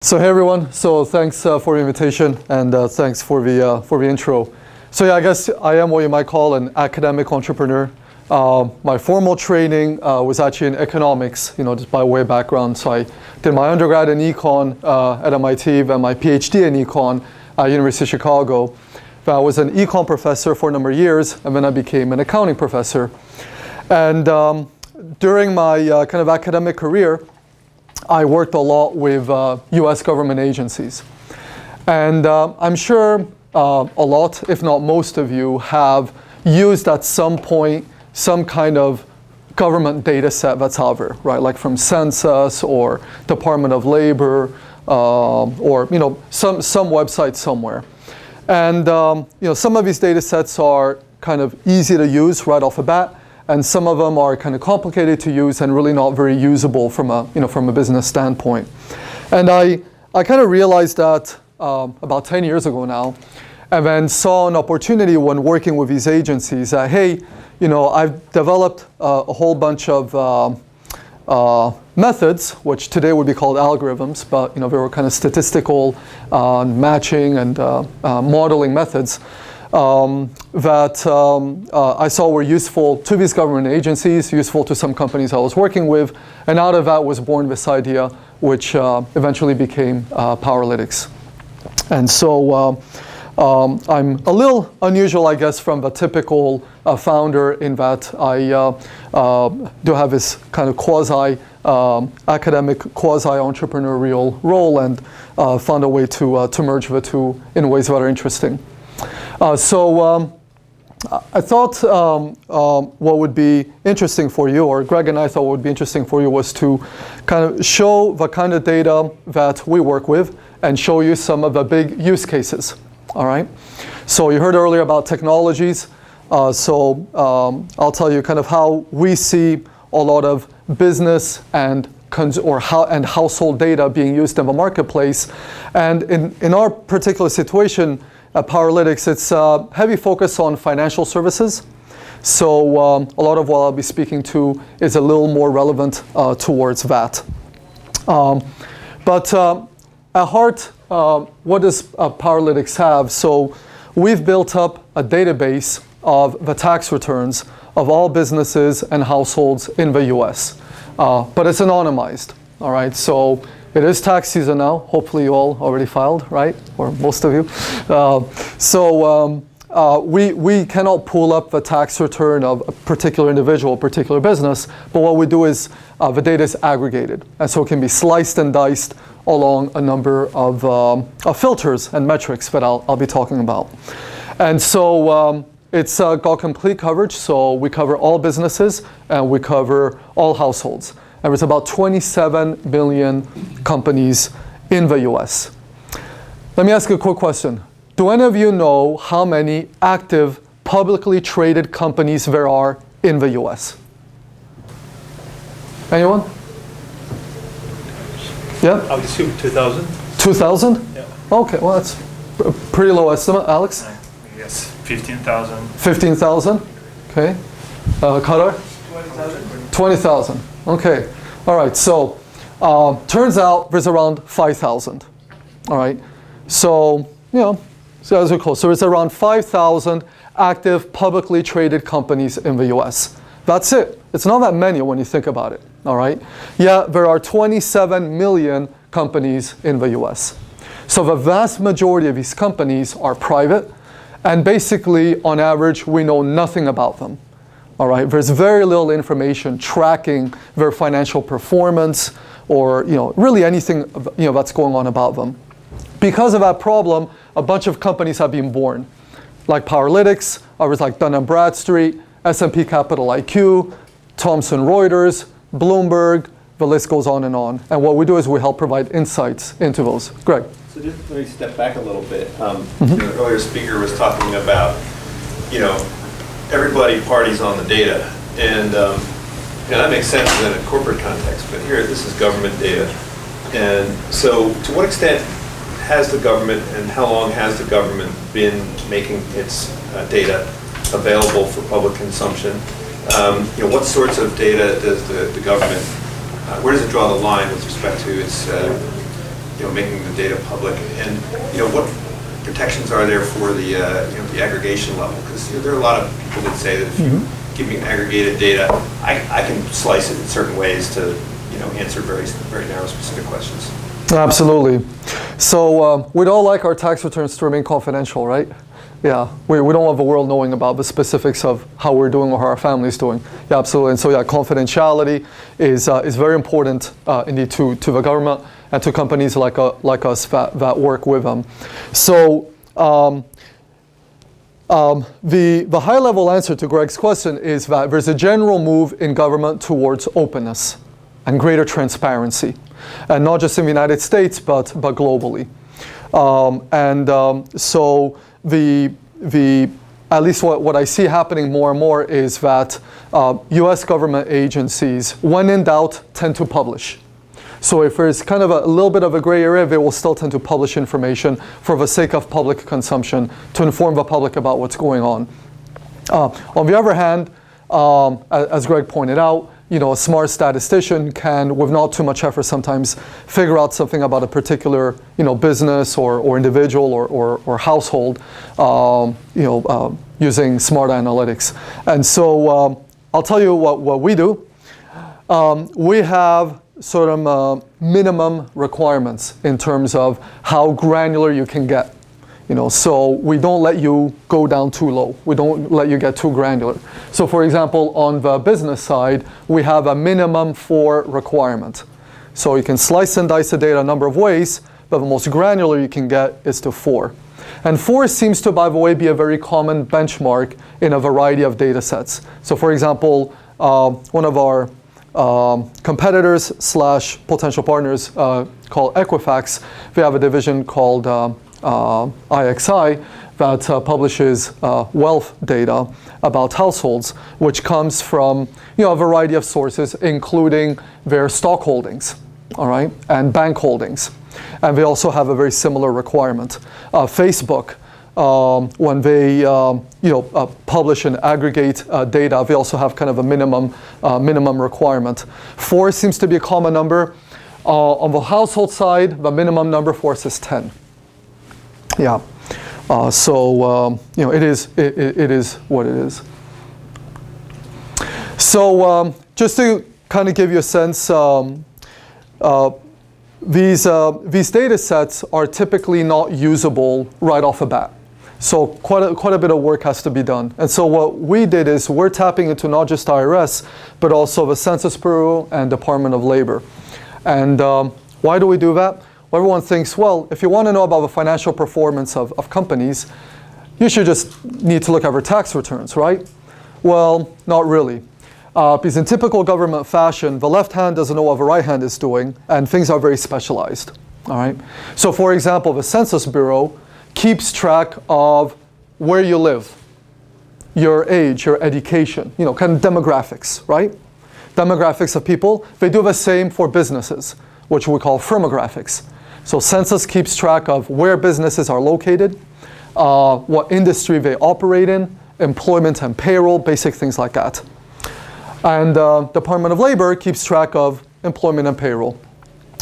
So hey everyone, so thanks for the invitation and thanks for the intro. So yeah, I guess I am what you might call an academic entrepreneur. My formal training was actually in economics, just by way of background. So I did my undergrad in econ at MIT, then my PhD in econ at University of Chicago. Then I was an econ professor for a number of years, and then I became an accounting professor. And during my kind of academic career, I worked a lot with US government agencies. And I'm sure a lot, if not most of you, have used at some point some kind of government data set that's out there, right? Like from Census or Department of Labor or some website somewhere. And some of these data sets are kind of easy to use right off the bat. And some of them are kind of complicated to use and really not very usable from a business standpoint. And I kind of realized that about 10 years ago now, and then saw an opportunity when working with these agencies that, hey, I've developed a whole bunch of methods, which today would be called algorithms, but they were kind of statistical matching and modeling methods. That I saw were useful to these government agencies, useful to some companies I was working with, and out of that was born this idea, which eventually became Powerlytics. And so I'm a little unusual, I guess, from the typical founder in that I do have this kind of quasi-academic, quasi-entrepreneurial role, and found a way to merge the two in ways that are interesting. So I thought what would be interesting for you, or Greg and I thought what would be interesting for you, was to kind of show the kind of data that we work with and show you some of the big use cases. All right. So you heard earlier about technologies. So I'll tell you kind of how we see a lot of business and household data being used in the marketplace. And in our particular situation, at Powerlytics, it's a heavy focus on financial services. So a lot of what I'll be speaking to is a little more relevant towards that. But at heart, what does Powerlytics have? So we've built up a database of the tax returns of all businesses and households in the US. But it's anonymized, all right? So it is tax season now. Hopefully you all already filed, right? Or most of you. We cannot pull up the tax return of a particular individual, a particular business, but what we do is the data is aggregated. And so it can be sliced and diced along a number of filters and metrics that I'll be talking about. And so it's got complete coverage. So we cover all businesses and we cover all households. And there's about 27 million companies in the US. Let me ask you a quick question. Do any of you know how many active publicly traded companies there are in the US? Anyone? Yeah? I would assume 2,000. 2,000? Yeah. Okay, well that's a pretty low estimate. Alex? Yes, 15,000. 15,000? Okay. Qatar? 20,000. 20,000. Okay. All right. So turns out there's around 5,000. All right. So, so as we're close. So it's around 5,000 active publicly traded companies in the US. That's it. It's not that many when you think about it. All right. Yeah, there are 27 million companies in the US. So the vast majority of these companies are private, and basically, on average, we know nothing about them. All right, there's very little information tracking their financial performance or really anything that's going on about them. Because of that problem, a bunch of companies have been born, like Powerlytics, others like Dun & Bradstreet, S&P Capital IQ, Thomson Reuters, Bloomberg, the list goes on. And what we do is we help provide insights into those. Greg. So just let me step back a little bit. The earlier speaker was talking about, everybody parties on the data, and that makes sense in a corporate context, but here this is government data. And so to what extent has the government and how long has the government been making its data available for public consumption? What sorts of data does the government, where does it draw the line with respect to its making the data public, and what protections are there for the the aggregation level? Because there are a lot of people that say that if you give me aggregated data, I can slice it in certain ways to answer very narrow specific questions. Absolutely. So we'd all like our tax returns to remain confidential, right? Yeah, we don't want the world knowing about the specifics of how we're doing or how our family's doing. Yeah, absolutely. And so yeah, confidentiality is very important indeed to the government and to companies like us that work with them. So the high-level answer to Greg's question is that there's a general move in government towards openness and greater transparency, and not just in the United States, but globally. So at least what I see happening more and more is that U.S. government agencies, when in doubt, tend to publish. So if there's kind of a little bit of a gray area, they will still tend to publish information for the sake of public consumption to inform the public about what's going on. On the other hand, as Greg pointed out, a smart statistician can, with not too much effort sometimes, figure out something about a particular, business or individual or household, using smart analytics. And so I'll tell you what we do. We have sort of minimum requirements in terms of how granular you can get. So we don't let you go down too low. We don't let you get too granular. So for example, on the business side, we have a minimum 4 requirement. So you can slice and dice the data a number of ways, but the most granular you can get is to 4. And 4 seems to, by the way, be a very common benchmark in a variety of data sets. So for example, one of our competitors / potential partners called Equifax, they have a division called IXI that publishes wealth data about households, which comes from a variety of sources, including their stock holdings, all right, and bank holdings. And they also have a very similar requirement. Facebook, when they publish and aggregate data, they also have kind of a minimum requirement. 4 seems to be a common number. On the household side, the minimum number for us is 10. Yeah, it is what it is. So just to kind of give you a sense, these data sets are typically not usable right off the bat. So quite a bit of work has to be done. And so what we did is we're tapping into not just IRS, but also the Census Bureau and Department of Labor. And why do we do that? Well, everyone thinks, well, if you want to know about the financial performance of companies, you should just need to look at their tax returns, right? Well, not really. Because in typical government fashion, the left hand doesn't know what the right hand is doing, and things are very specialized, all right? So for example, the Census Bureau keeps track of where you live, your age, your education, kind of demographics, right? Demographics of people. They do the same for businesses, which we call firmographics. So Census keeps track of where businesses are located, what industry they operate in, employment and payroll, basic things like that. And Department of Labor keeps track of employment and payroll.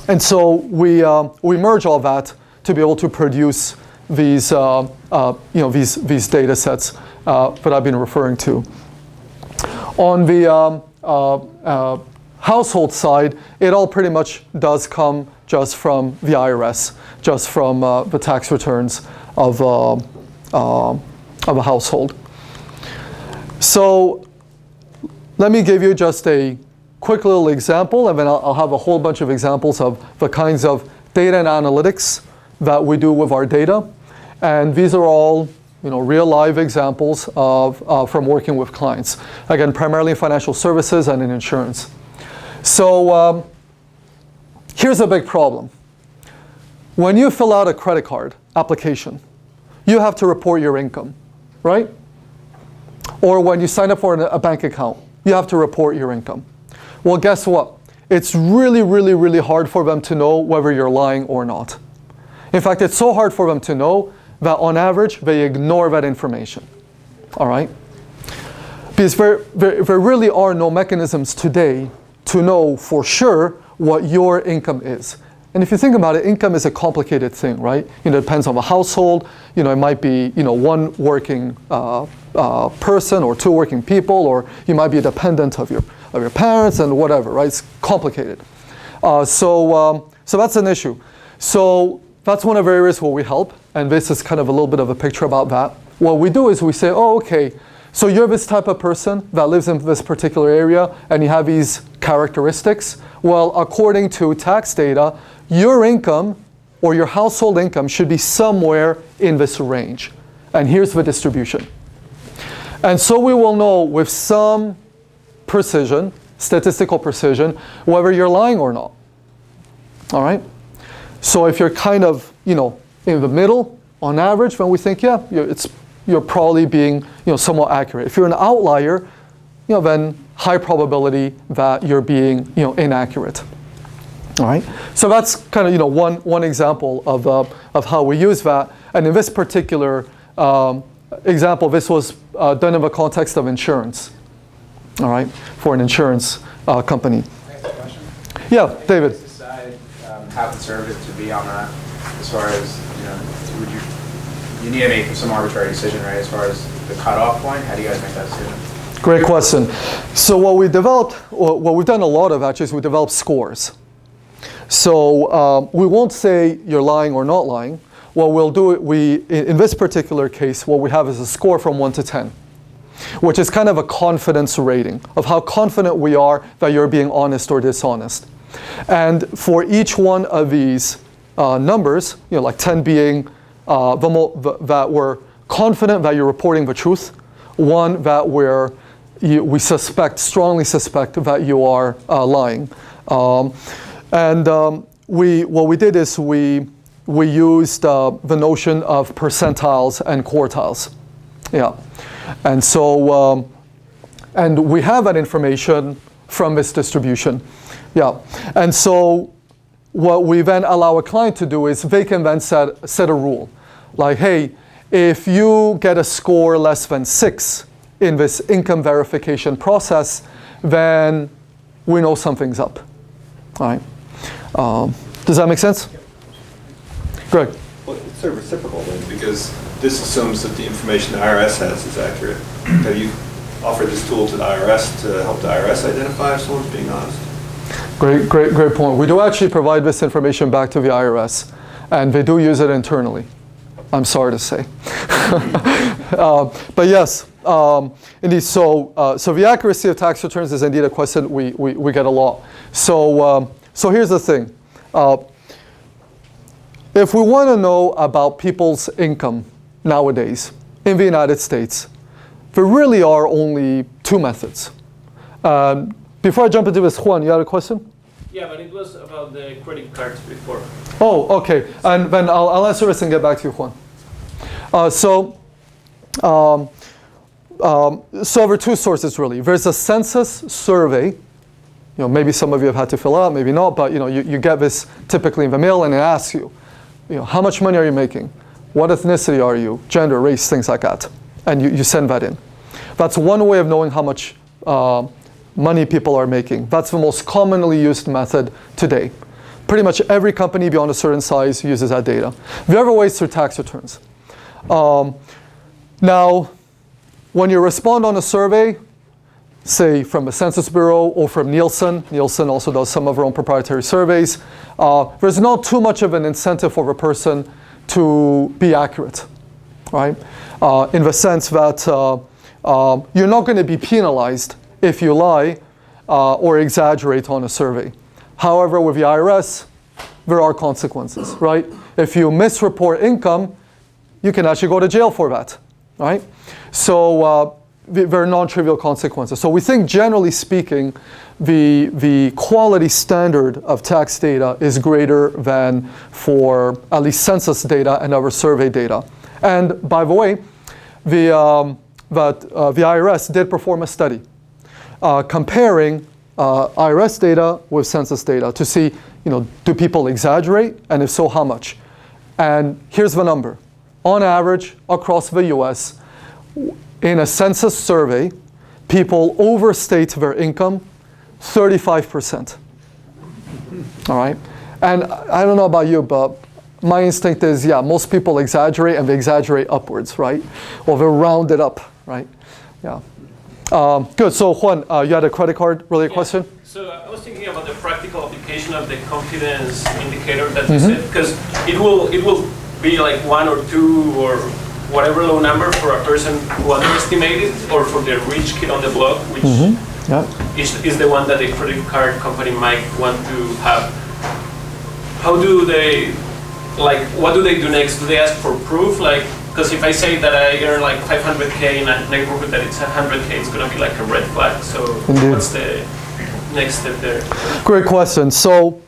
And so we merge all that to be able to produce these these data sets that I've been referring to. On the household side, it all pretty much does come just from the IRS, just from the tax returns of a household. So let me give you just a quick little example, and then I'll have a whole bunch of examples of the kinds of data and analytics that we do with our data. And these are all real live examples of from working with clients. Again, primarily in financial services and in insurance. So here's a big problem. When you fill out a credit card application, you have to report your income, right? Or when you sign up for a bank account, you have to report your income. Well, guess what? It's really, really, really hard for them to know whether you're lying or not. In fact, it's so hard for them to know that on average, they ignore that information, all right? Because there really are no mechanisms today to know for sure what your income is. And if you think about it, income is a complicated thing, right? It depends on the household. It might be one working person or two working people, or you might be a dependent of your parents and whatever, right? It's complicated. So that's an issue. So that's one of the areas where we help, and this is kind of a little bit of a picture about that. What we do is we say, oh, okay, so you're this type of person that lives in this particular area, and you have these characteristics. Well, according to tax data, your income or your household income should be somewhere in this range. And here's the distribution. And so we will know with some precision, statistical precision, whether you're lying or not. All right? So if you're kind of, in the middle, on average, then we think, yeah, you're probably being, somewhat accurate. If you're an outlier, then high probability that you're being, inaccurate. All right. So that's kind of, one example of how we use that. And in this particular example, this was done in the context of insurance. All right, for an insurance company. I have a question. Yeah, David. How do you decide how conservative to be on that? As far as would you need to make some arbitrary decision, right? As far as the cutoff point, how do you guys make that decision? Great question. So what we developed, what we've done a lot of actually, is we developed scores. So we won't say you're lying or not lying. What we'll do, in this particular case, what we have is a score from 1 to 10, which is kind of a confidence rating of how confident we are that you're being honest or dishonest. And for each one of these numbers, like 10 being that we're confident that you're reporting the truth, 1 that we strongly suspect that you are lying. What we did is we used the notion of percentiles and quartiles. Yeah. And so, and we have that information from this distribution. Yeah. And so what we then allow a client to do is they can then set a rule. Like, hey, if you get a score less than 6 in this income verification process, then we know something's up. All right. Does that make sense? Greg? Well, it's sort of reciprocal then, because this assumes that the information the IRS has is accurate. Have you offered this tool to the IRS to help the IRS identify if someone's being honest? Great point. We do actually provide this information back to the IRS, and they do use it internally, I'm sorry to say. But yes, indeed, so the accuracy of tax returns is indeed a question we get a lot. So here's the thing. If we want to know about people's income nowadays in the United States, there really are only 2 methods. Before I jump into this, Juan, you had a question? Yeah, but it was about the credit cards before. Oh, okay. And then I'll answer this and get back to you, Juan. So there are 2 sources really. There's a census survey. Maybe some of you have had to fill out, maybe not, but you get this typically in the mail, and it asks you, how much money are you making? What ethnicity are you? Gender, race, things like that. And you send that in. That's one way of knowing how much money people are making. That's the most commonly used method today. Pretty much every company beyond a certain size uses that data. The other way is through tax returns. Now, when you respond on a survey, say from the Census Bureau or from Nielsen also does some of their own proprietary surveys, there's not too much of an incentive for a person to be accurate, right? In the sense that you're not going to be penalized if you lie or exaggerate on a survey. However, with the IRS, there are consequences, right? If you misreport income, you can actually go to jail for that, right? So there are non-trivial consequences. So we think, generally speaking, the quality standard of tax data is greater than for at least census data and other survey data. And by the way, the IRS did perform a study comparing IRS data with census data to see, do people exaggerate, and if so, how much? And here's the number. On average, across the US, in a census survey, people overstate their income 35%. All right? And I don't know about you, but my instinct is, yeah, most people exaggerate, and they exaggerate upwards, right? Or they round it up, right? Yeah. Good. So Juan, you had a credit card related question? So I was thinking about the practical application of the confidence indicator that you said, because it will be like 1 or 2 or whatever low number for a person who underestimated, or for the rich kid on the block, which is the one that the credit card company might want to have. How do they, like, what do they do next? Do they ask for proof? Like, because if I say that I earn like 500K in a neighborhood that it's 100K, it's going to be like a red flag. So what's the next step there? Great question. So,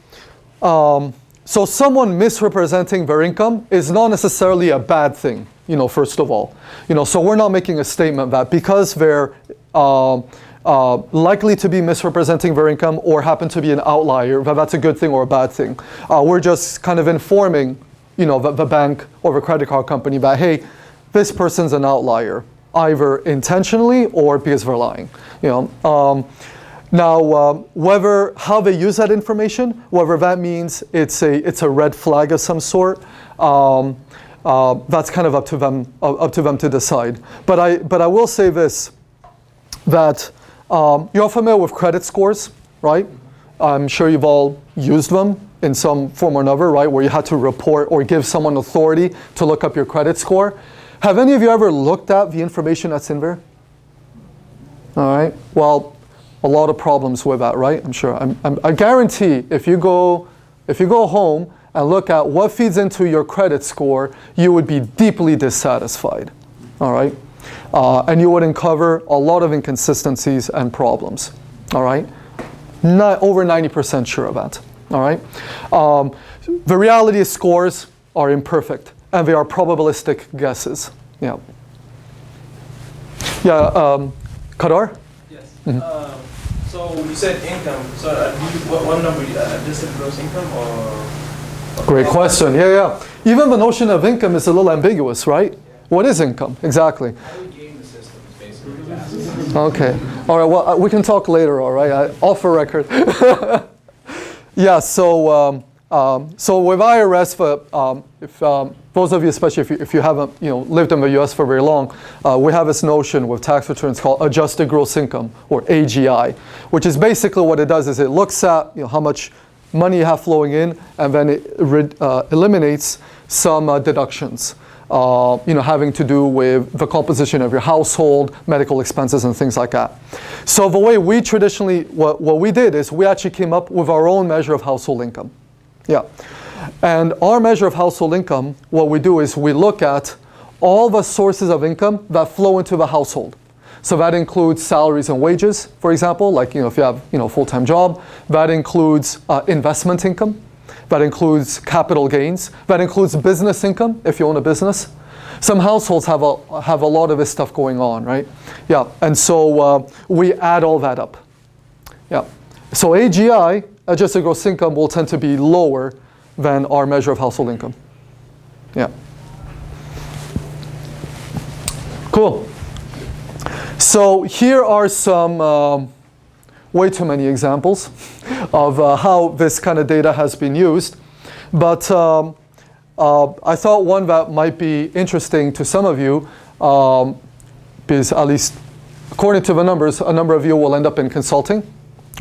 so someone misrepresenting their income is not necessarily a bad thing, first of all. So we're not making a statement that because they're likely to be misrepresenting their income or happen to be an outlier, that's a good thing or a bad thing. We're just kind of informing, the bank or the credit card company that, hey, this person's an outlier, either intentionally or because they're lying. Now, how they use that information, whether that means it's a red flag of some sort, that's kind of up to them to decide. But I will say this, that you're familiar with credit scores, right? I'm sure you've all used them in some form or another, right? Where you had to report or give someone authority to look up your credit score. Have any of you ever looked at the information that's in there? All right. Well, a lot of problems with that, right? I'm sure. I guarantee if you go home and look at what feeds into your credit score, you would be deeply dissatisfied. All right. And you would uncover a lot of inconsistencies and problems. All right. Not over 90% sure of that. All right. The reality is scores are imperfect, and they are probabilistic guesses. Yeah. Yeah. Kadar? Yes. So you said income. So what number? Adjusted gross income or? Great question. Yeah. Even the notion of income is a little ambiguous, right? Yeah. What is income exactly? How do we game the system? Is basically. Okay. All right. Well, we can talk later. All right. Off the record. Yeah. So with IRS, if those of you, especially if you haven't lived in the U.S. for very long, we have this notion with tax returns called adjusted gross income, or AGI, which is basically what it does is it looks at how much money you have flowing in, and then it eliminates some deductions, having to do with the composition of your household, medical expenses, and things like that. So the way we traditionally, what we did is we actually came up with our own measure of household income. Yeah. And our measure of household income, what we do is we look at all the sources of income that flow into the household. So that includes salaries and wages, for example, like if you have a full-time job. That includes investment income. That includes capital gains. That includes business income, if you own a business. Some households have a lot of this stuff going on, right? Yeah, and so we add all that up. Yeah, so AGI, adjusted gross income, will tend to be lower than our measure of household income. Yeah. Cool. So here are some way too many examples of how this kind of data has been used. But I thought one that might be interesting to some of you, because at least according to the numbers, a number of you will end up in consulting,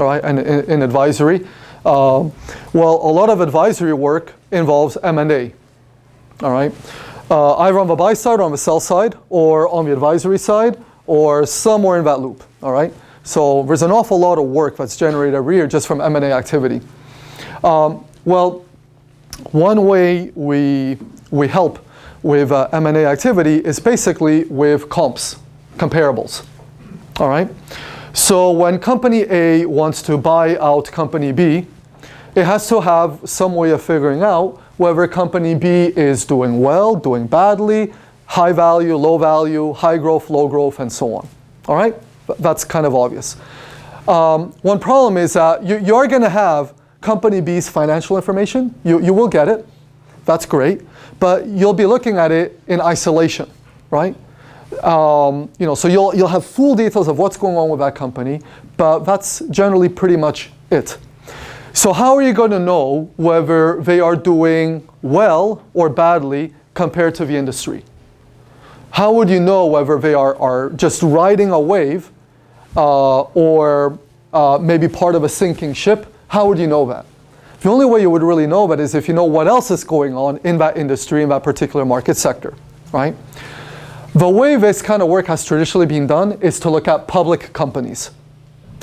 all right, and in advisory. Well, a lot of advisory work involves M&A, all right? Either on the buy side or on the sell side, or on the advisory side, or somewhere in that loop, all right? So there's an awful lot of work that's generated every year just from M&A activity. Well, one way we help with M&A activity is basically with comps, comparables, all right? So when company A wants to buy out company B, it has to have some way of figuring out whether company B is doing well, doing badly, high value, low value, high growth, low growth, and so on. All right? That's kind of obvious. One problem is that you're going to have company B's financial information. You will get it. That's great. But you'll be looking at it in isolation, right? So you'll have full details of what's going on with that company, but that's generally pretty much it. So how are you going to know whether they are doing well or badly compared to the industry? How would you know whether they are just riding a wave or maybe part of a sinking ship? How would you know that? The only way you would really know that is if you know what else is going on in that industry, in that particular market sector, right? The way this kind of work has traditionally been done is to look at public companies,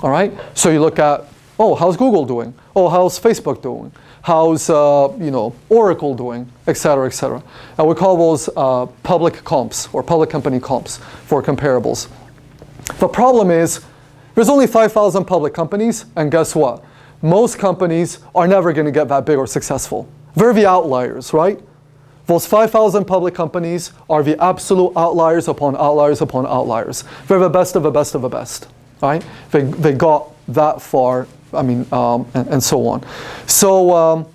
all right? So you look at, oh, how's Google doing? Oh, how's Facebook doing? How's Oracle doing, et cetera, et cetera. And we call those public comps or public company comps for comparables. The problem is there's only 5,000 public companies, and guess what? Most companies are never going to get that big or successful. They're the outliers, right? Those 5,000 public companies are the absolute outliers upon outliers upon outliers. They're the best of the best of the best, right? They got that far. I mean, and so on. So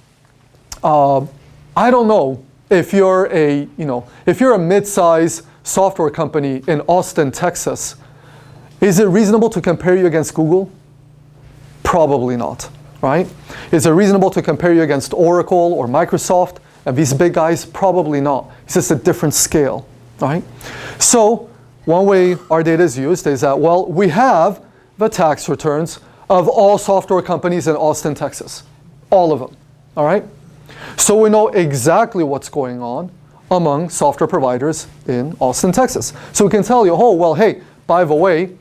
I don't know if you're a mid-size software company in Austin, Texas, is it reasonable to compare you against Google? Probably not, right? Is it reasonable to compare you against Oracle or Microsoft and these big guys? Probably not. It's just a different scale, right? So one way our data is used is that, well, we have the tax returns of all software companies in Austin, Texas. All of them, all right? So we know exactly what's going on among software providers in Austin, Texas. So we can tell you, oh, well, hey, by the way,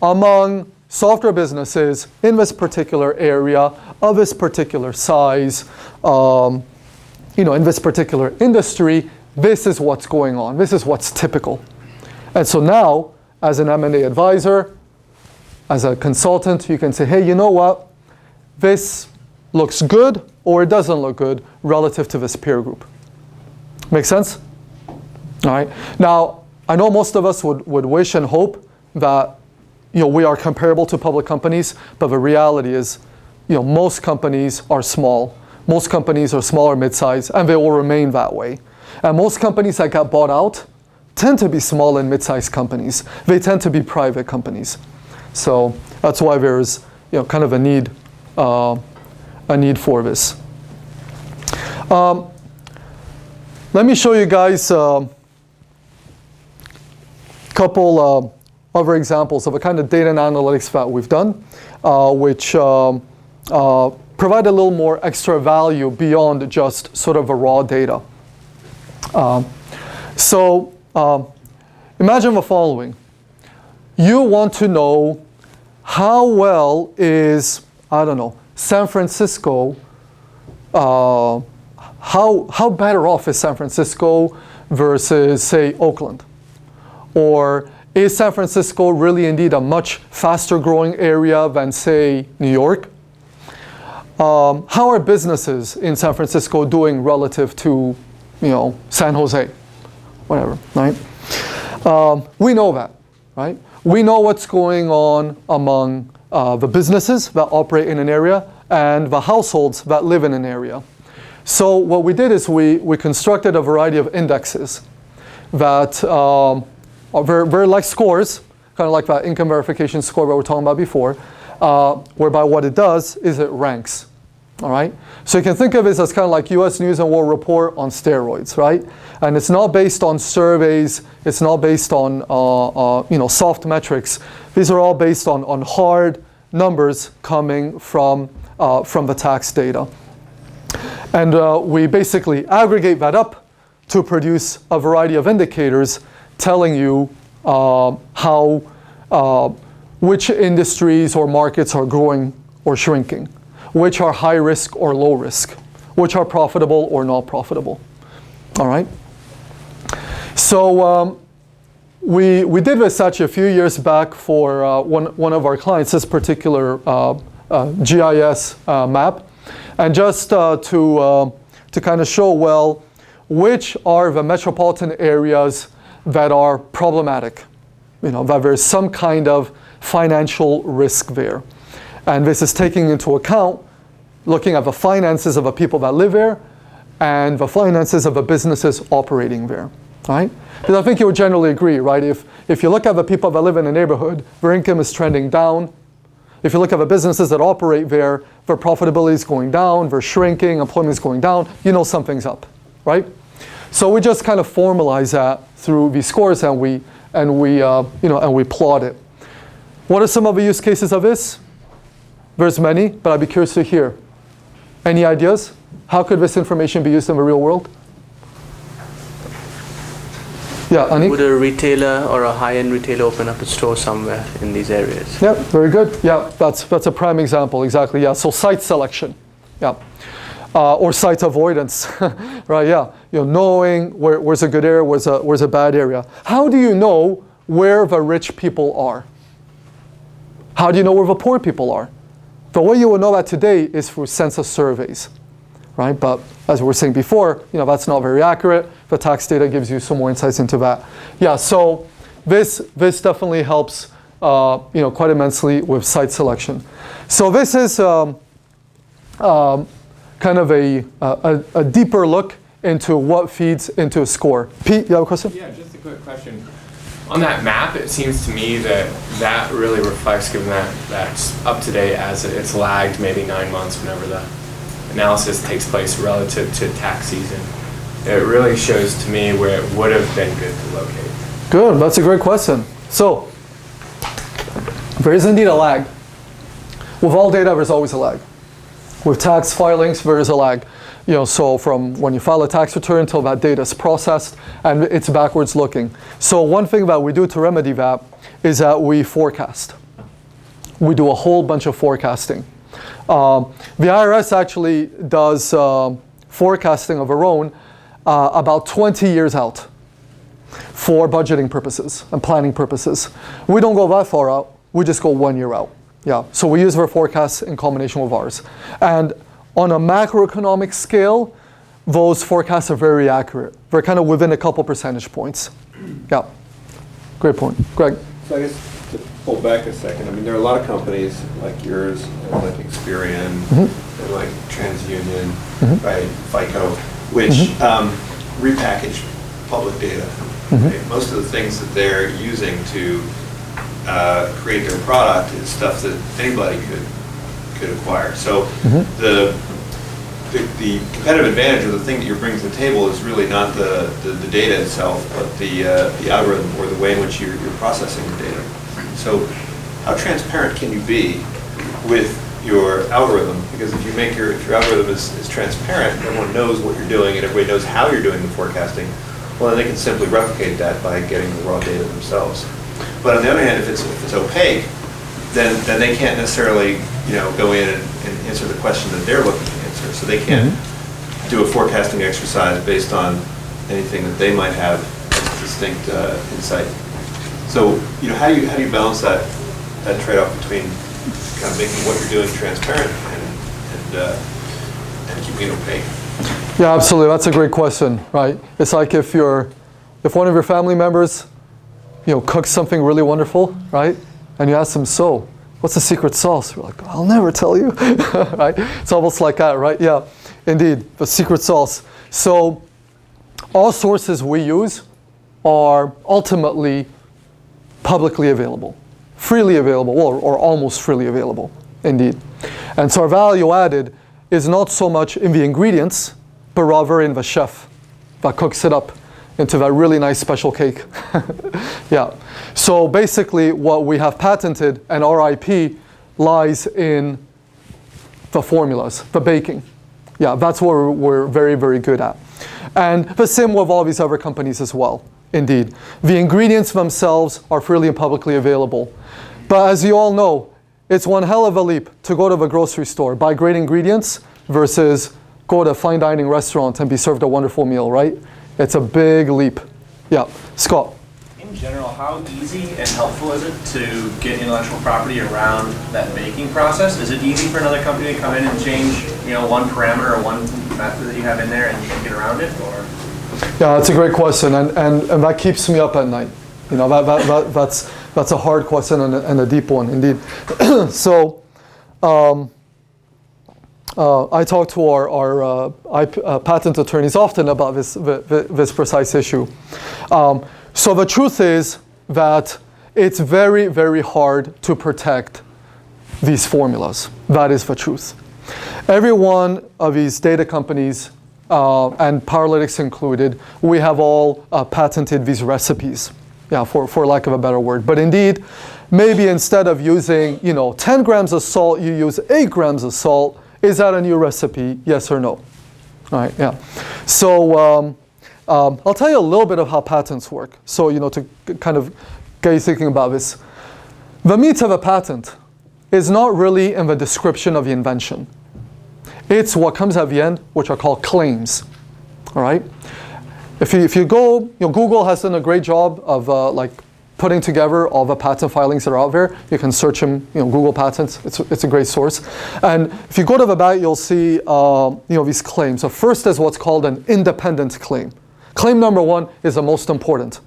among software businesses in this particular area, of this particular size, in this particular industry, this is what's going on. This is what's typical. And so now, as an M&A advisor, as a consultant, you can say, hey, you know what? This looks good or it doesn't look good relative to this peer group. Make sense? All right. Now, I know most of us would wish and hope that we are comparable to public companies, but the reality is most companies are small. Most companies are small or mid-size, and they will remain that way. And most companies that got bought out tend to be small and mid-sized companies. They tend to be private companies. So that's why there's kind of a need for this. Let me show you guys a couple other examples of a kind of data and analytics that we've done, which provide a little more extra value beyond just sort of a raw data. So imagine the following. You want to know how well is, I don't know, San Francisco, how better off is San Francisco versus, say, Oakland? Or is San Francisco really indeed a much faster growing area than, say, New York? How are businesses in San Francisco doing relative to, San Jose? Whatever, right? We know that, right? We know what's going on among the businesses that operate in an area and the households that live in an area. So what we did is we constructed a variety of indexes that are very, very like scores, kind of like that income verification score that we were talking about before, whereby what it does is it ranks. All right? So you can think of it as kind of like US News and World Report on steroids, right? And it's not based on surveys. It's not based on soft metrics. These are all based on hard numbers coming from the tax data. And we basically aggregate that up to produce a variety of indicators telling you which industries or markets are growing or shrinking, which are high risk or low risk, which are profitable or not profitable. All right? So we did this actually a few years back for one of our clients, this particular GIS map. And just to kind of show, well, which are the metropolitan areas that are problematic, that there's some kind of financial risk there. And this is taking into account looking at the finances of the people that live there and the finances of the businesses operating there, right? Because I think you would generally agree, right? If you look at the people that live in a neighborhood, their income is trending down, If you look at the businesses that operate there, their profitability is going down, they're shrinking, employment is going down, you know something's up, right? So we just kind of formalize that through these scores, and we plot it. What are some of the use cases of this? There's many, but I'd be curious to hear. Any ideas? How could this information be used in the real world? Yeah, Anik? Would a retailer or a high-end retailer open up a store somewhere in these areas? Yeah, very good. Yeah, that's a prime example, exactly. Yeah, so site selection, yeah, or site avoidance, right? Yeah, knowing where's a good area, where's a bad area. How do you know where the rich people are? How do you know where the poor people are? The way you will know that today is through census surveys, right? But as we were saying before, that's not very accurate. The tax data gives you some more insights into that. Yeah, so this definitely helps quite immensely with site selection. So this is kind of a deeper look into what feeds into a score. Pete, you have a question? Yeah, just a quick question. On that map, it seems to me that really reflects, given that that's up to date as it's lagged maybe 9 months whenever the analysis takes place relative to tax season. It really shows to me where it would have been good to locate. Good, that's a great question. So, there is indeed a lag. With all data, there's always a lag. With tax filings, there is a lag. So from when you file a tax return until that data is processed, and it's backwards looking. So one thing that we do to remedy that is that we forecast. We do a whole bunch of forecasting. The IRS actually does forecasting of their own about 20 years out for budgeting purposes and planning purposes. We don't go that far out. We just go 1 year out. Yeah. So we use their forecasts in combination with ours. And on a macroeconomic scale, those forecasts are very accurate. They're kind of within a couple percentage points. Yeah. Great point. Greg? So I guess to pull back a second, I mean, there are a lot of companies like yours, and like Experian, and like TransUnion, right, FICO, which repackage public data. Right? Most of the things that they're using to create their product is stuff that anybody could acquire. So the competitive advantage, or the thing that you're bringing to the table, is really not the data itself, but the algorithm, or the way in which you're processing the data. So how transparent can you be with your algorithm? Because if your algorithm is transparent, everyone knows what you're doing and everybody knows how you're doing the forecasting, well, then they can simply replicate that by getting the raw data themselves. But on the other hand, if it's opaque, then they can't necessarily go in and answer the question that they're looking to answer. So they can't do a forecasting exercise based on anything that they might have as distinct insight. So how do you balance that trade-off between kind of making what you're doing transparent and keeping it opaque? Yeah, absolutely. That's a great question, right? It's like if one of your family members cooks something really wonderful, right? And you ask them, so, what's the secret sauce? You're like, I'll never tell you, right? It's almost like that, right? Yeah, indeed, the secret sauce. So all sources we use are ultimately publicly available, freely available, or almost freely available, indeed. And so our value added is not so much in the ingredients, but rather in the chef that cooks it up into that really nice special cake. Yeah. So basically what we have patented, and our IP lies in the formulas, the baking. Yeah, that's what we're very, very good at. And the same with all these other companies as well, indeed. The ingredients themselves are freely and publicly available. But as you all know, it's one hell of a leap to go to the grocery store, buy great ingredients, versus go to a fine dining restaurant and be served a wonderful meal, right? It's a big leap. Yeah. Scott? In general, how easy and helpful is it to get intellectual property around that baking process? Is it easy for another company to come in and change, one parameter or one method that you have in there and you can get around it, or? Yeah, that's a great question, and that keeps me up at night. That's a hard question and a deep one, indeed. So, I talk to our patent attorneys often about this precise issue. So the truth is that it's very, very hard to protect these formulas. That is the truth. Every one of these data companies, and Powerlytics included, we have all patented these recipes, for lack of a better word. But indeed, maybe instead of using 10 grams of salt, you use 8 grams of salt. Is that a new recipe? Yes or no? All right, yeah. So I'll tell you a little bit of how patents work. So to kind of get you thinking about this. The meat of a patent is not really in the description of the invention. It's what comes at the end, which are called claims. All right. If you go, Google has done a great job of like putting together all the patent filings that are out there. You can search them, Google Patents. It's a great source. And if you go to the back, you'll see these claims. So first is what's called an independent claim. Claim number 1 is the most important.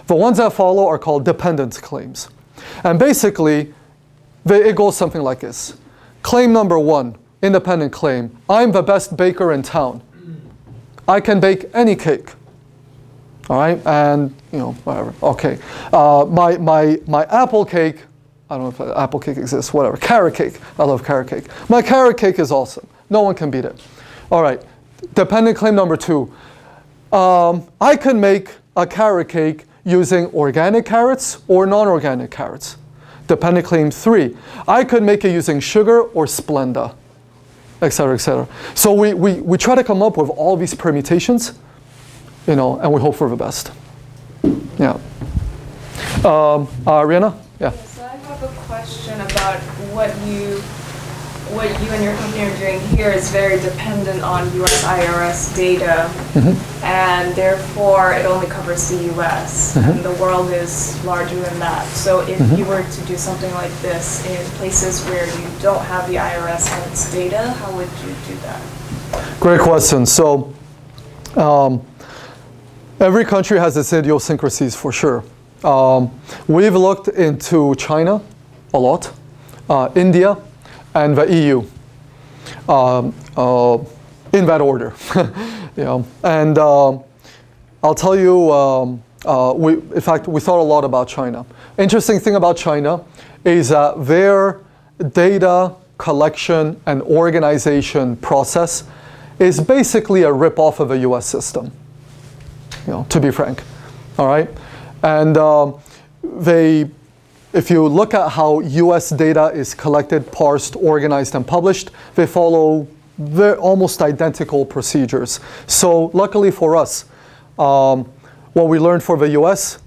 The ones that follow are called dependent claims. And basically, it goes something like this. Claim number 1, independent claim. I'm the best baker in town. I can bake any cake. All right, and whatever. Okay, my apple cake. I don't know if apple cake exists. Whatever. Carrot cake. I love carrot cake. My carrot cake is awesome. No one can beat it. All right. Dependent claim number 2. I can make a carrot cake using organic carrots or non-organic carrots. Dependent claim 3. I could make it using sugar or Splenda, et cetera, et cetera. So we try to come up with all these permutations. And we hope for the best. Yeah. Rihanna? Yeah. So I have a question about what you and your company are doing here is very dependent on US IRS data, and therefore it only covers the US, and the world is larger than that. So if you were to do something like this in places where you don't have the IRS and its data, how would you do that? Great question. So every country has its idiosyncrasies for sure. We've looked into China a lot, India, and the EU, in that order. And I'll tell you, in fact, we thought a lot about China. Interesting thing about China is that their data collection and organization process is basically a rip-off of the US system, to be frank. All right? And if you look at how US data is collected, parsed, organized, and published, they follow almost identical procedures. So luckily for us, what we learned for the US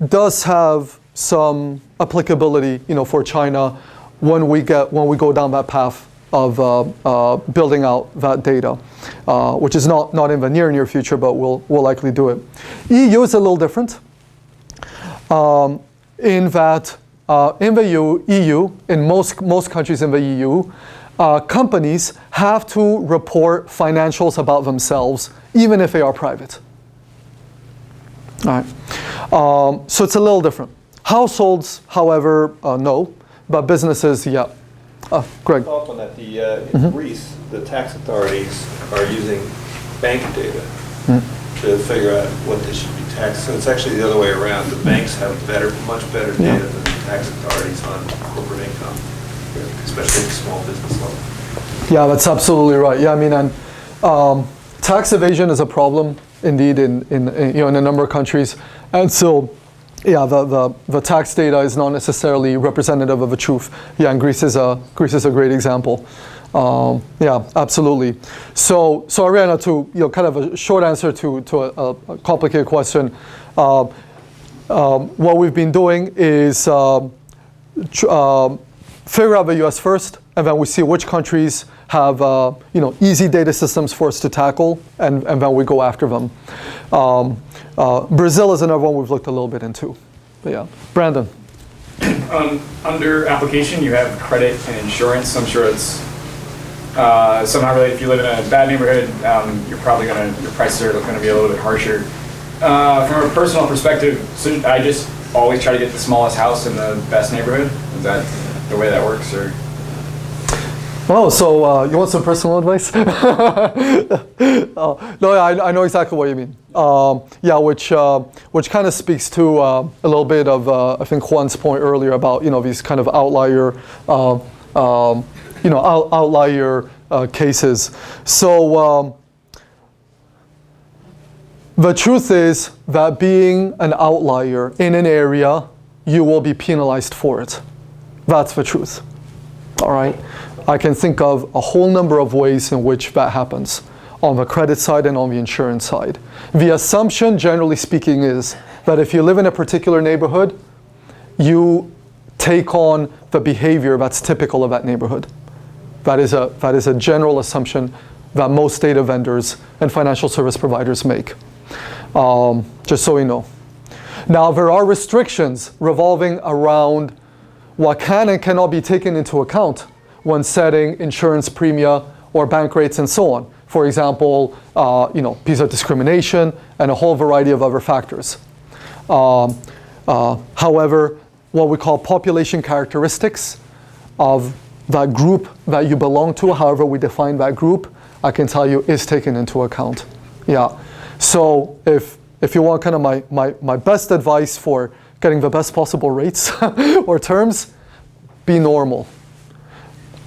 does have some applicability, for China when we go down that path of building out that data, which is not in the near future, but we'll likely do it. EU is a little different in that in the EU, in most countries in the EU, companies have to report financials about themselves, even if they are private. All right. So it's a little different. Households, however, no, but businesses, yeah. Greg. Follow up on that. In Greece, the tax authorities are using bank data to figure out what they should be taxed. So it's actually the other way around. The banks have much better data than the tax authorities on corporate income, especially at the small business level. Yeah, that's absolutely right. Yeah, I mean, and tax evasion is a problem indeed in a number of countries, and so. Yeah, the tax data is not necessarily representative of the truth. Yeah, and Greece is a great example. Yeah, absolutely. So Ariana, to kind of a short answer to a complicated question. What we've been doing is figure out the U.S. first, and then we see which countries have easy data systems for us to tackle, and then we go after them. Brazil is another one we've looked a little bit into. But yeah, Brandon. Under application, you have credit and insurance. I'm sure it's somehow related. If you live in a bad neighborhood, your prices are going to be a little bit harsher. From a personal perspective, so I just always try to get the smallest house in the best neighborhood. Is that the way that works, or? Oh, so you want some personal advice? No, I know exactly what you mean. Yeah, which kind of speaks to a little bit of I think Juan's point earlier about these kind of outlier outlier cases. So the truth is that being an outlier in an area, you will be penalized for it. That's the truth. All right? I can think of a whole number of ways in which that happens on the credit side and on the insurance side. The assumption, generally speaking, is that if you live in a particular neighborhood, you take on the behavior that's typical of that neighborhood. That is a general assumption that most data vendors and financial service providers make. Just so you know. Now, there are restrictions revolving around what can and cannot be taken into account when setting insurance premia or bank rates and so on. For example, piece of discrimination and a whole variety of other factors. However, what we call population characteristics of that group that you belong to, however we define that group, I can tell you is taken into account. Yeah. So if you want kind of my best advice for getting the best possible rates or terms, be normal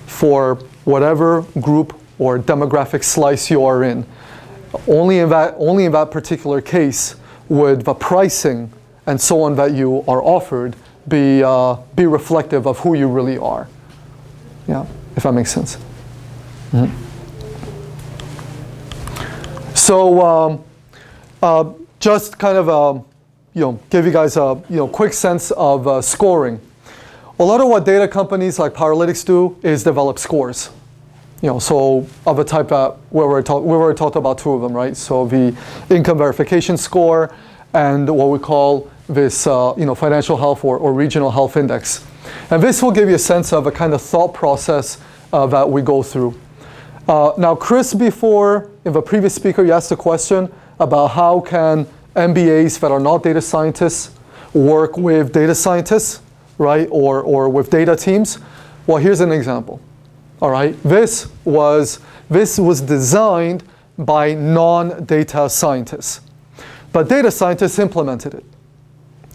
for whatever group or demographic slice you are in. Only in that particular case would the pricing and so on that you are offered be reflective of who you really are. Yeah, if that makes sense. Mm-hmm. So just kind of give you guys a quick sense of scoring. A lot of what data companies like Powerlytics do is develop scores. So of the type that we already talked about two of them, right? So the income verification score and what we call this financial health or regional health index. And this will give you a sense of a kind of thought process that we go through. Now, Chris, before, in the previous speaker, you asked a question about how can MBAs that are not data scientists work with data scientists, right, or with data teams. Well, here's an example. All right, this was designed by non-data scientists, but data scientists implemented it.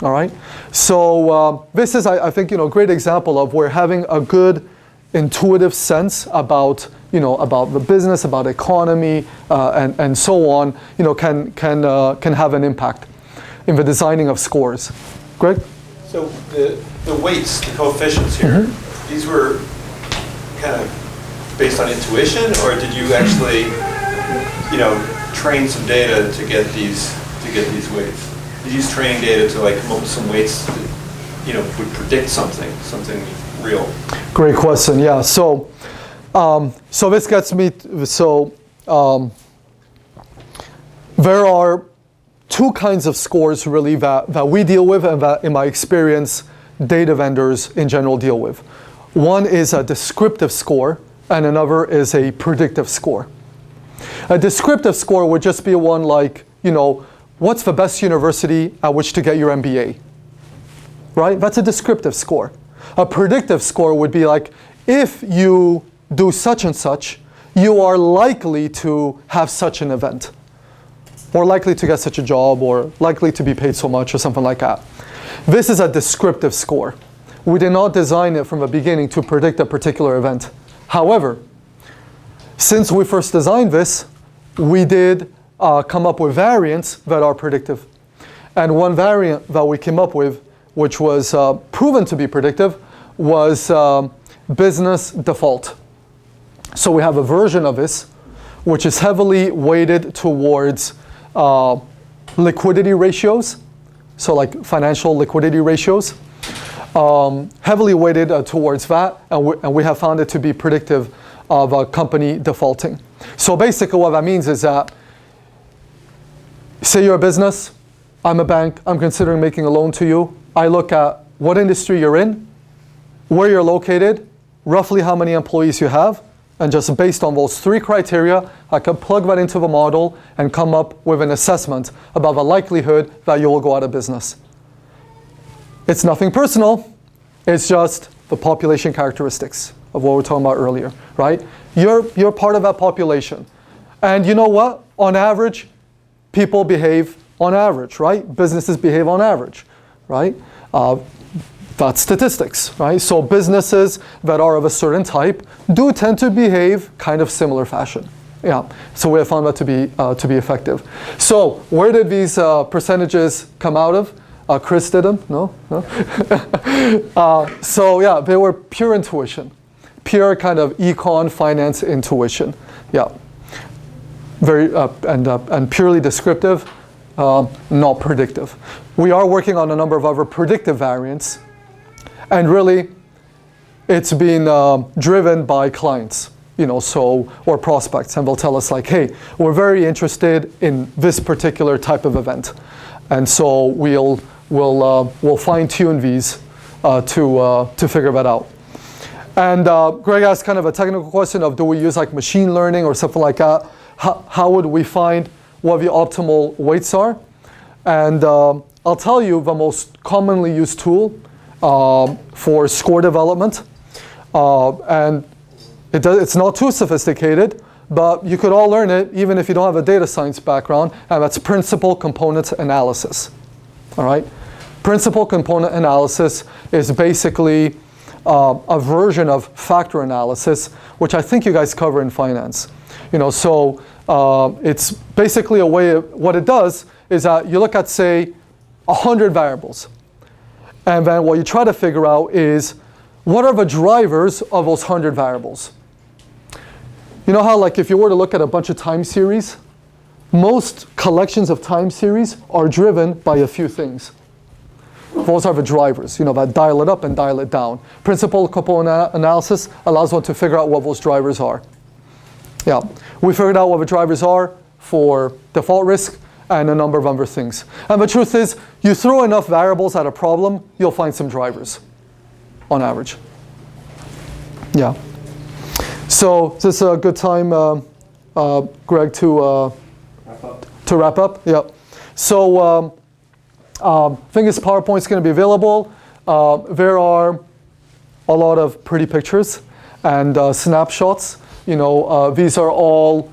All right, so this is, I think, a great example of where having a good intuitive sense about the business, about economy, and so on, can have an impact in the designing of scores. Greg? So the weights, the coefficients here, these were kind of based on intuition, or did you actually, train some data to get these weights? Did you use training data to come up with some weights that, would predict something real? Great question. Yeah. So this gets me. There are two kinds of scores really that we deal with, and that, in my experience, data vendors in general deal with. One is a descriptive score, and another is a predictive score. A descriptive score would just be one like, what's the best university at which to get your MBA? Right? That's a descriptive score. A predictive score would be like, if you do such and such, you are likely to have such an event, or likely to get such a job, or likely to be paid so much, or something like that. This is a descriptive score. We did not design it from the beginning to predict a particular event. However, since we first designed this, we did come up with variants that are predictive. And one variant that we came up with, which was proven to be predictive, was business default. So we have a version of this, which is heavily weighted towards liquidity ratios, so like financial liquidity ratios, heavily weighted towards that, and we have found it to be predictive of a company defaulting. So basically what that means is that, say you're a business, I'm a bank, I'm considering making a loan to you. I look at what industry you're in, where you're located, roughly how many employees you have, and just based on those three criteria, I can plug that into the model and come up with an assessment about the likelihood that you will go out of business. It's nothing personal, it's just the population characteristics of what we were talking about earlier, right? You're part of that population. And you know what? On average, people behave on average, right? Businesses behave on average, right? That's statistics, right? So businesses that are of a certain type do tend to behave kind of similar fashion. Yeah, so we have found that to be effective. So where did these percentages come out of? Chris did them? No? So yeah, they were pure intuition. Pure kind of econ finance intuition. Yeah. Very, and purely descriptive, not predictive. We are working on a number of other predictive variants. And really, it's been driven by clients, or prospects, and they'll tell us like, hey, we're very interested in this particular type of event, and so we'll fine-tune these to figure that out. And Greg asked kind of a technical question of, do we use like machine learning or something like that? How would we find what the optimal weights are? And I'll tell you the most commonly used tool for score development, and it's not too sophisticated, but you could all learn it even if you don't have a data science background, and that's principal component analysis. All right, principal component analysis is basically a version of factor analysis, which I think you guys cover in finance. So it's basically a way of, what it does is that you look at, say, 100 variables. And then what you try to figure out is, what are the drivers of those 100 variables? You know how like if you were to look at a bunch of time series, most collections of time series are driven by a few things. Those are the drivers, that dial it up and dial it down. Principal component analysis allows one to figure out what those drivers are. Yeah, we figured out what the drivers are for default risk and a number of other things. And the truth is, you throw enough variables at a problem, you'll find some drivers, on average. Yeah. So this is a good time, Greg, to wrap up. Yeah. So I think this PowerPoint's going to be available. There are a lot of pretty pictures and snapshots. These are all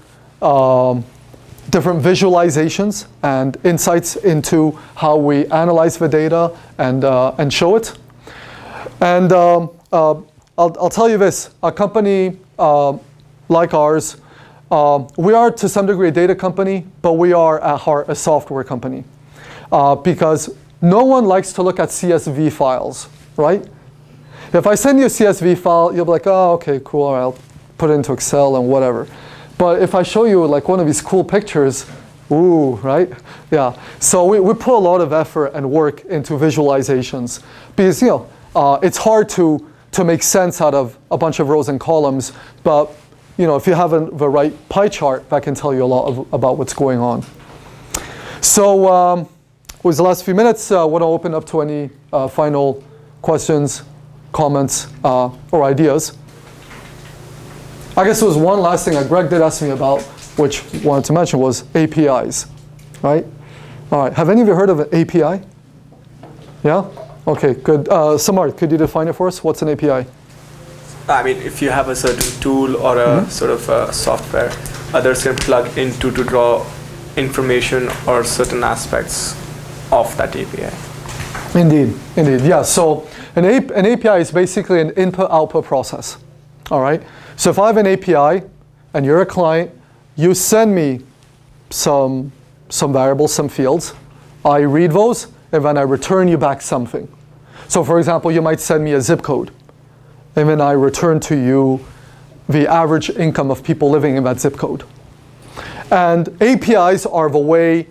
different visualizations and insights into how we analyze the data and show it. And I'll tell you this, a company like ours, we are to some degree a data company, but we are at heart a software company. Because no one likes to look at CSV files, right? If I send you a CSV file, you'll be like, oh, okay, cool, all right, I'll put it into Excel and whatever. But if I show you like one of these cool pictures, ooh, right? Yeah. So we put a lot of effort and work into visualizations because it's hard to make sense out of a bunch of rows and columns. But if you have the right pie chart, that can tell you a lot about what's going on. So with the last few minutes, I want to open up to any final questions, comments, or ideas. I guess there was one last thing that Greg did ask me about, which I wanted to mention, was APIs, right? All right, have any of you heard of an API? Yeah? Okay, good. Samar, could you define it for us? What's an API? I mean, if you have a certain tool or a sort of software, others can plug into to draw information or certain aspects of that API. Indeed, yeah. So an API is basically an input-output process, all right? So if I have an API and you're a client, you send me some variables, some fields, I read those, and then I return you back something. So for example, you might send me a zip code, and then I return to you the average income of people living in that zip code. And APIs are the way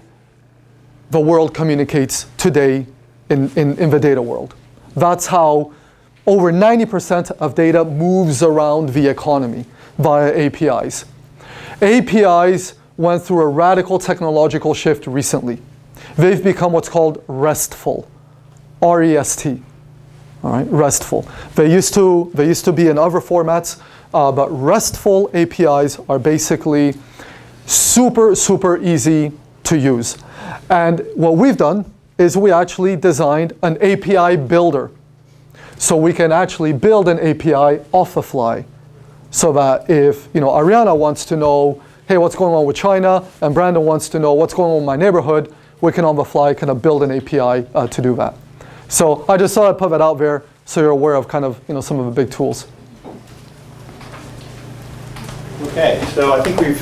the world communicates today in the data world. That's how over 90% of data moves around the economy via APIs. APIs went through a radical technological shift recently. They've become what's called RESTful, R-E-S-T, all right, RESTful. They used to be in other formats, but RESTful APIs are basically super, super easy to use. And what we've done is we actually designed an API builder. So we can actually build an API off the fly. So that if Ariana wants to know, hey, what's going on with China, and Brandon wants to know what's going on with my neighborhood, we can on the fly kind of build an API to do that. So I just thought I'd put that out there so you're aware of kind of some of the big tools. Okay, so I think we've